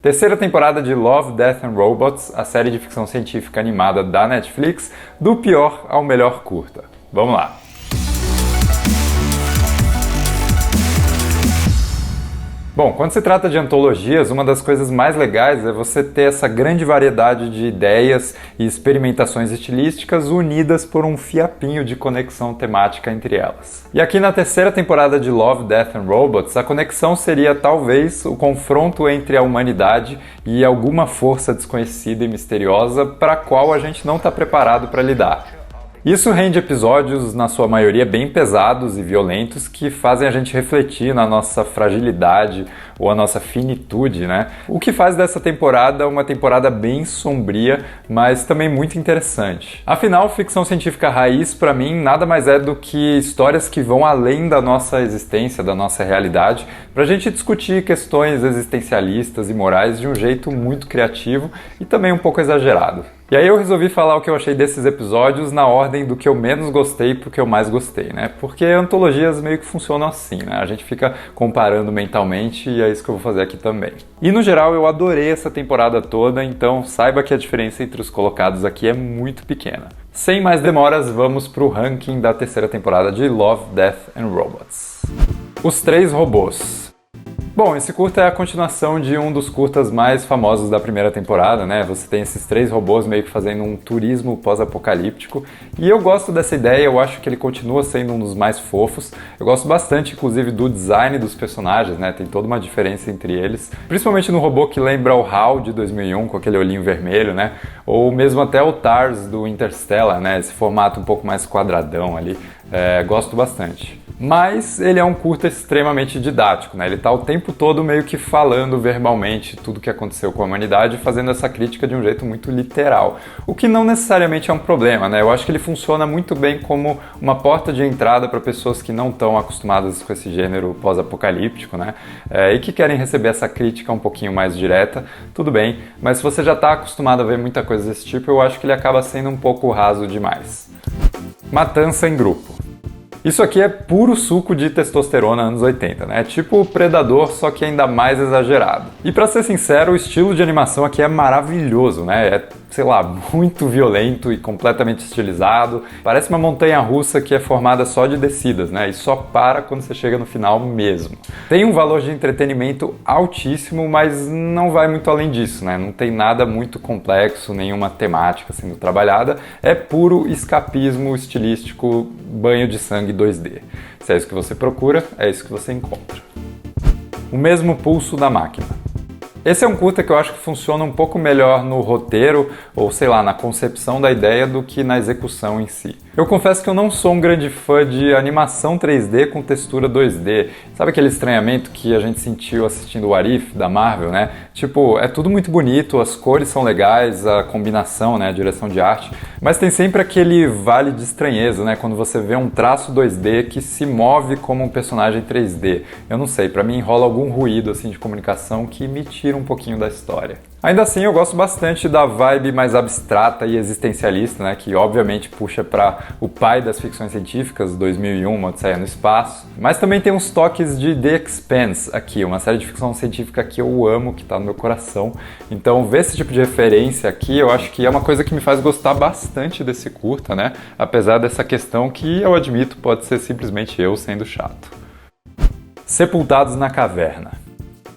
Terceira temporada de Love, Death and Robots, a série de ficção científica animada da Netflix, do pior ao melhor curta. Vamos lá! Bom, quando se trata de antologias, uma das coisas mais legais é você ter essa grande variedade de ideias e experimentações estilísticas unidas por um fiapinho de conexão temática entre elas. E aqui na terceira temporada de Love, Death and Robots, a conexão seria talvez o confronto entre a humanidade e alguma força desconhecida e misteriosa para a qual a gente não está preparado para lidar. Isso rende episódios, na sua maioria, bem pesados e violentos, que fazem a gente refletir na nossa fragilidade ou a nossa finitude, né? O que faz dessa temporada uma temporada bem sombria, mas também muito interessante. Afinal, ficção científica raiz, para mim, nada mais é do que histórias que vão além da nossa existência, da nossa realidade, para a gente discutir questões existencialistas e morais de um jeito muito criativo e também um pouco exagerado. E aí eu resolvi falar o que eu achei desses episódios na ordem do que eu menos gostei pro que eu mais gostei, né? Porque antologias meio que funcionam assim, né? A gente fica comparando mentalmente e é isso que eu vou fazer aqui também. E no geral eu adorei essa temporada toda, então saiba que a diferença entre os colocados aqui é muito pequena. Sem mais demoras, vamos pro ranking da terceira temporada de Love, Death and Robots. Os Três Robôs. Bom, esse curta é a continuação de um dos curtas mais famosos da primeira temporada, né? Você tem esses três robôs meio que fazendo um turismo pós-apocalíptico. E eu gosto dessa ideia, eu acho que ele continua sendo um dos mais fofos. Eu gosto bastante, inclusive, do design dos personagens, né? Tem toda uma diferença entre eles. Principalmente no robô que lembra o HAL de 2001, com aquele olhinho vermelho, né? Ou mesmo até o TARS do Interstellar, né? Esse formato um pouco mais quadradão ali. Gosto bastante. Mas ele é um curta extremamente didático, né? Ele tá o tempo todo meio que falando verbalmente tudo o que aconteceu com a humanidade, fazendo essa crítica de um jeito muito literal. O que não necessariamente é um problema, né? Eu acho que ele funciona muito bem como uma porta de entrada para pessoas que não estão acostumadas com esse gênero pós-apocalíptico, né? E que querem receber essa crítica um pouquinho mais direta, tudo bem. Mas se você já está acostumado a ver muita coisa desse tipo, eu acho que ele acaba sendo um pouco raso demais. Matança em grupo. Isso aqui é puro suco de testosterona anos 80, né? É tipo o Predador, só que ainda mais exagerado. E pra ser sincero, o estilo de animação aqui é maravilhoso, né? É, sei lá, muito violento e completamente estilizado. Parece uma montanha-russa que é formada só de descidas, né? E só para quando você chega no final mesmo. Tem um valor de entretenimento altíssimo, mas não vai muito além disso, né? Não tem nada muito complexo, nenhuma temática sendo trabalhada. É puro escapismo estilístico, banho de sangue 2D. Se é isso que você procura, é isso que você encontra. O mesmo pulso da máquina. Esse é um curta que eu acho que funciona um pouco melhor no roteiro, ou sei lá, na concepção da ideia do que na execução em si. Eu confesso que eu não sou um grande fã de animação 3D com textura 2D. Sabe aquele estranhamento que a gente sentiu assistindo o What If da Marvel, né? Tipo, é tudo muito bonito, as cores são legais, a combinação, né, a direção de arte, mas tem sempre aquele vale de estranheza, né, quando você vê um traço 2D que se move como um personagem 3D. Eu não sei, pra mim rola algum ruído assim de comunicação que me tira um pouquinho da história. Ainda assim, eu gosto bastante da vibe mais abstrata e existencialista, né, que obviamente puxa para o pai das ficções científicas, 2001, Uma Odisseia no Espaço, mas também tem uns toques de The Expanse aqui, uma série de ficção científica que eu amo, que está no meu coração. Então, ver esse tipo de referência aqui, eu acho que é uma coisa que me faz gostar bastante desse curta, né, apesar dessa questão que, eu admito, pode ser simplesmente eu sendo chato. Sepultados na Caverna.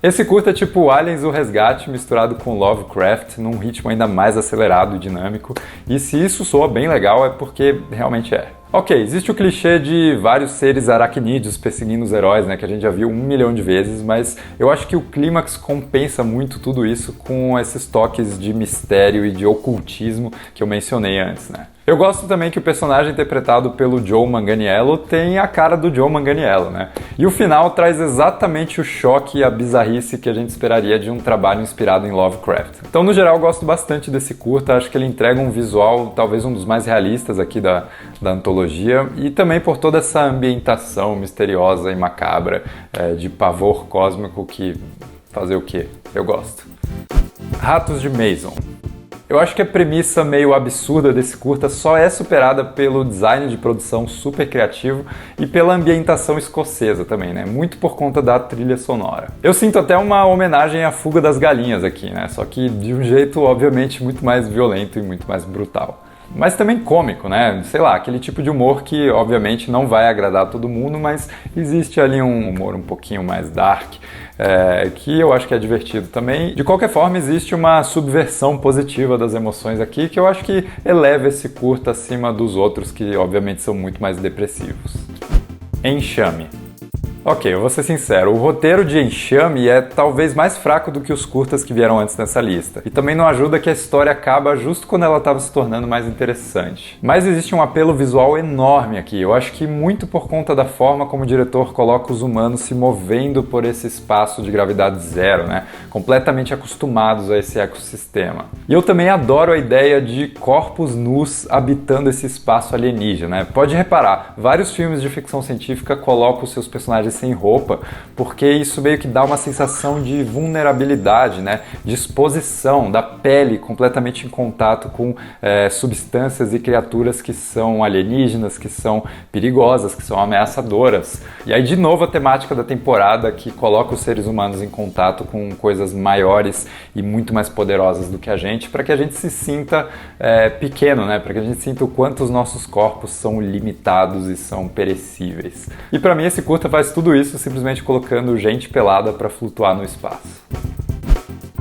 Esse curta é tipo Aliens, o Resgate misturado com Lovecraft num ritmo ainda mais acelerado e dinâmico, e se isso soa bem legal é porque realmente é. Ok, existe o clichê de vários seres aracnídeos perseguindo os heróis, né, que a gente já viu 1 milhão de vezes, mas eu acho que o clímax compensa muito tudo isso com esses toques de mistério e de ocultismo que eu mencionei antes, né. Eu gosto também que o personagem interpretado pelo Joe Manganiello tem a cara do Joe Manganiello, né? E o final traz exatamente o choque e a bizarrice que a gente esperaria de um trabalho inspirado em Lovecraft. Então, no geral, eu gosto bastante desse curta, acho que ele entrega um visual talvez um dos mais realistas aqui da antologia, e também por toda essa ambientação misteriosa e macabra, de pavor cósmico que fazer o quê? Eu gosto. Ratos de Mason. Eu acho que a premissa meio absurda desse curta só é superada pelo design de produção super criativo e pela ambientação escocesa também, né? Muito por conta da trilha sonora. Eu sinto até uma homenagem à Fuga das Galinhas aqui, né? Só que de um jeito, obviamente, muito mais violento e muito mais brutal. Mas também cômico, né? Sei lá, aquele tipo de humor que obviamente não vai agradar todo mundo, mas existe ali um humor um pouquinho mais dark, que eu acho que é divertido também. De qualquer forma, existe uma subversão positiva das emoções aqui, que eu acho que eleva esse curta acima dos outros, que obviamente são muito mais depressivos. Enxame. Ok, eu vou ser sincero, o roteiro de Enxame é talvez mais fraco do que os curtas que vieram antes nessa lista. E também não ajuda que a história acaba justo quando ela estava se tornando mais interessante. Mas existe um apelo visual enorme aqui, eu acho que muito por conta da forma como o diretor coloca os humanos se movendo por esse espaço de gravidade zero, né? Completamente acostumados a esse ecossistema. E eu também adoro a ideia de corpos nus habitando esse espaço alienígena, né? Pode reparar, vários filmes de ficção científica colocam os seus personagens sem roupa, porque isso meio que dá uma sensação de vulnerabilidade, né? De exposição da pele completamente em contato com substâncias e criaturas que são alienígenas, que são perigosas, que são ameaçadoras. E aí de novo a temática da temporada que coloca os seres humanos em contato com coisas maiores e muito mais poderosas do que a gente, para que a gente se sinta pequeno, né? Para que a gente sinta o quanto os nossos corpos são limitados e são perecíveis. E para mim esse curta faz tudo isso simplesmente colocando gente pelada para flutuar no espaço.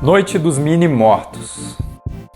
Noite dos Mini-Mortos.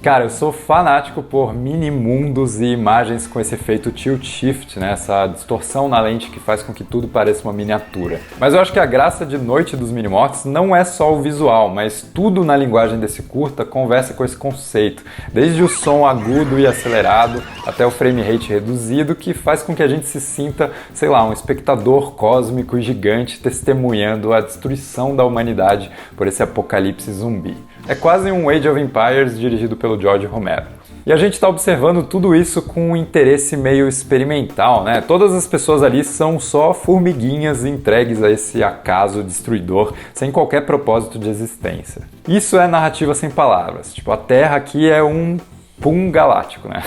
Cara, eu sou fanático por mini-mundos e imagens com esse efeito tilt-shift, né? Essa distorção na lente que faz com que tudo pareça uma miniatura. Mas eu acho que a graça de Noite dos Mini-Mortos não é só o visual, mas tudo na linguagem desse curta conversa com esse conceito. Desde o som agudo e acelerado até o frame rate reduzido, que faz com que a gente se sinta, sei lá, um espectador cósmico e gigante testemunhando a destruição da humanidade por esse apocalipse zumbi. É quase um Age of Empires dirigido pelo George Romero. E a gente está observando tudo isso com um interesse meio experimental, né? Todas as pessoas ali são só formiguinhas entregues a esse acaso destruidor, sem qualquer propósito de existência. Isso é narrativa sem palavras. Tipo, a Terra aqui é um pum galáctico, né?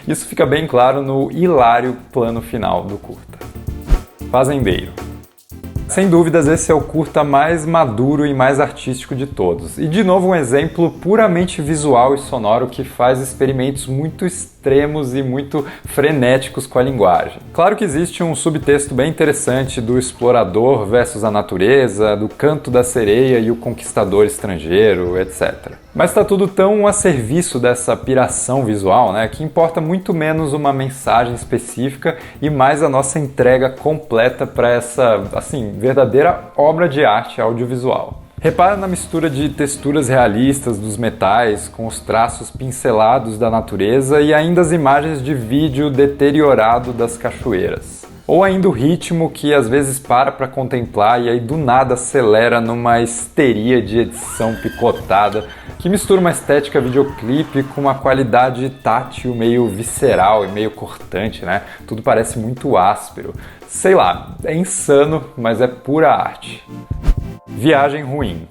Isso fica bem claro no hilário plano final do curta. Fazendeiro. Sem dúvidas, esse é o curta mais maduro e mais artístico de todos. E de novo um exemplo puramente visual e sonoro que faz experimentos muito extremos e muito frenéticos com a linguagem. Claro que existe um subtexto bem interessante do explorador versus a natureza, do canto da sereia e o conquistador estrangeiro, etc. Mas está tudo tão a serviço dessa piração visual, né, que importa muito menos uma mensagem específica e mais a nossa entrega completa para essa, assim, verdadeira obra de arte audiovisual. Repara na mistura de texturas realistas dos metais com os traços pincelados da natureza e ainda as imagens de vídeo deteriorado das cachoeiras. Ou ainda o ritmo que às vezes para contemplar e aí do nada acelera numa histeria de edição picotada que mistura uma estética videoclipe com uma qualidade tátil meio visceral e meio cortante, né? Tudo parece muito áspero. Sei lá, é insano, mas é pura arte. Viagem Ruim.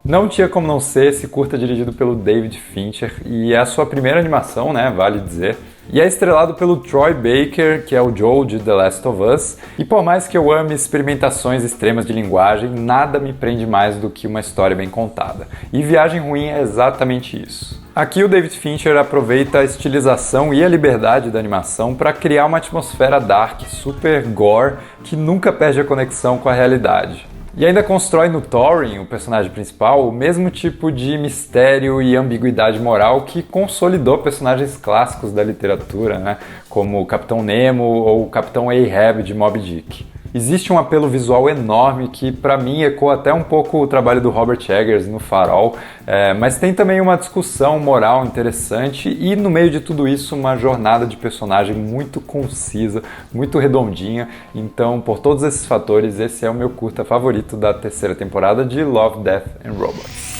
Não tinha como não ser esse curta dirigido pelo David Fincher e é a sua primeira animação, né, vale dizer. E é estrelado pelo Troy Baker, que é o Joel de The Last of Us. E por mais que eu ame experimentações extremas de linguagem, nada me prende mais do que uma história bem contada. E Viagem Ruim é exatamente isso. Aqui o David Fincher aproveita a estilização e a liberdade da animação para criar uma atmosfera dark, super gore, que nunca perde a conexão com a realidade. E ainda constrói no Thorin, o personagem principal, o mesmo tipo de mistério e ambiguidade moral que consolidou personagens clássicos da literatura, né? Como o Capitão Nemo ou o Capitão Ahab de Moby Dick. Existe um apelo visual enorme que, para mim, ecoa até um pouco o trabalho do Robert Eggers no Farol, mas tem também uma discussão moral interessante e, no meio de tudo isso, uma jornada de personagem muito concisa, muito redondinha. Então, por todos esses fatores, esse é o meu curta favorito da terceira temporada de Love, Death and Robots.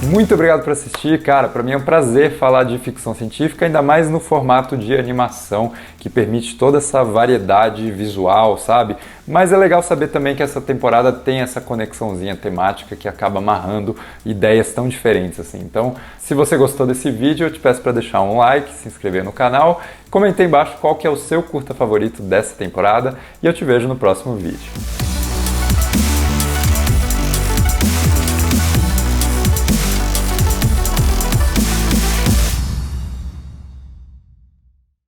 Muito obrigado por assistir, cara. Para mim é um prazer falar de ficção científica, ainda mais no formato de animação, que permite toda essa variedade visual, sabe? Mas é legal saber também que essa temporada tem essa conexãozinha temática que acaba amarrando ideias tão diferentes assim. Então, se você gostou desse vídeo, eu te peço para deixar um like, se inscrever no canal, comentar embaixo qual que é o seu curta favorito dessa temporada e eu te vejo no próximo vídeo.